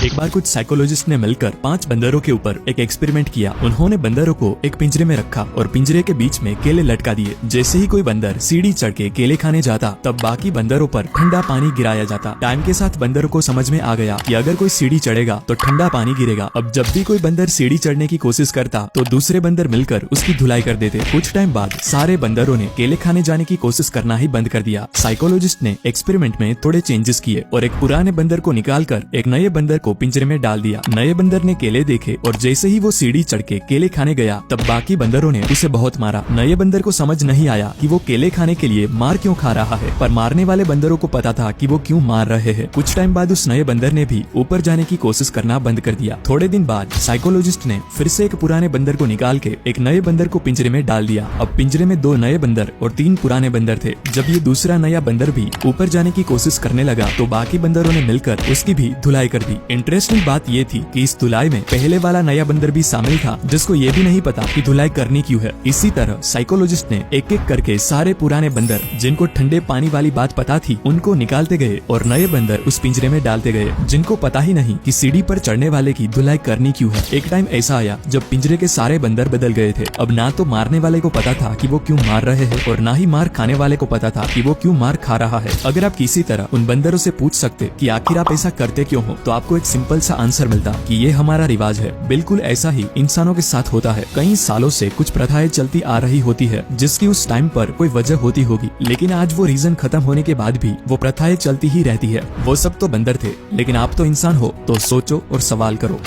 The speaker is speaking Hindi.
एक बार कुछ साइकोलॉजिस्ट ने मिलकर 5 बंदरों के ऊपर एक एक्सपेरिमेंट किया। उन्होंने बंदरों को एक पिंजरे में रखा और पिंजरे के बीच में केले लटका दिए। जैसे ही कोई बंदर सीढ़ी चढ़ के केले खाने जाता, तब बाकी बंदरों पर ठंडा पानी गिराया जाता। टाइम के साथ बंदरों को समझ में आ गया कि अगर कोई सीढ़ी चढ़ेगा तो ठंडा पानी गिरेगा। अब जब भी कोई बंदर सीढ़ी चढ़ने की कोशिश करता तो दूसरे बंदर मिलकर उसकी धुलाई कर देते। कुछ टाइम बाद सारे बंदरों ने केले खाने जाने की कोशिश करना ही बंद कर दिया। साइकोलॉजिस्ट ने एक्सपेरिमेंट में थोड़े चेंजेस किए और एक पुराने बंदर को निकालकर एक नए बंदर को पिंजरे में डाल दिया। नए बंदर ने केले देखे और जैसे ही वो सीढ़ी चढ़ के केले खाने गया, तब बाकी बंदरों ने उसे बहुत मारा। नए बंदर को समझ नहीं आया कि वो केले खाने के लिए मार क्यों खा रहा है, पर मारने वाले बंदरों को पता था कि वो क्यों मार रहे हैं। कुछ टाइम बाद उस नए बंदर ने भी ऊपर जाने की कोशिश करना बंद कर दिया। थोड़े दिन बाद साइकोलॉजिस्ट ने फिर से एक पुराने बंदर को निकाल के एक नए बंदर को पिंजरे में डाल दिया। अब पिंजरे में 2 नए बंदर और 3 पुराने बंदर थे। जब ये दूसरा नया बंदर भी ऊपर जाने की कोशिश करने लगा, तो बाकी बंदरों ने मिलकर उसकी भी धुलाई कर दी। इंटरेस्टिंग बात ये थी कि इस धुलाई में पहले वाला नया बंदर भी शामिल था, जिसको ये भी नहीं पता कि धुलाई करनी क्यों है। इसी तरह साइकोलॉजिस्ट ने एक एक करके सारे पुराने बंदर जिनको ठंडे पानी वाली बात पता थी, उनको निकालते गए और नए बंदर उस पिंजरे में डालते गए, जिनको पता ही नहीं कि सीढ़ी पर चढ़ने वाले की धुलाई करनी क्यों है। एक टाइम ऐसा आया जब पिंजरे के सारे बंदर बदल गए थे। अब ना तो मारने वाले को पता था कि वो क्यों मार रहे हैं और ना ही मार खाने वाले को पता था कि वो क्यों मार खा रहा है। अगर आप किसी तरह उन बंदरों से पूछ सकते कि आखिर आप ऐसा करते क्यों हो, तो आपको एक सिंपल सा आंसर मिलता कि ये हमारा रिवाज है। बिल्कुल ऐसा ही इंसानों के साथ होता है। कई सालों से कुछ प्रथाएं चलती आ रही होती है जिसकी उस टाइम पर कोई वजह होती होगी, लेकिन आज वो रीजन खत्म होने के बाद भी वो प्रथाएं चलती ही रहती है। वो सब तो बंदर थे, लेकिन आप तो इंसान हो, तो सोचो और सवाल करो।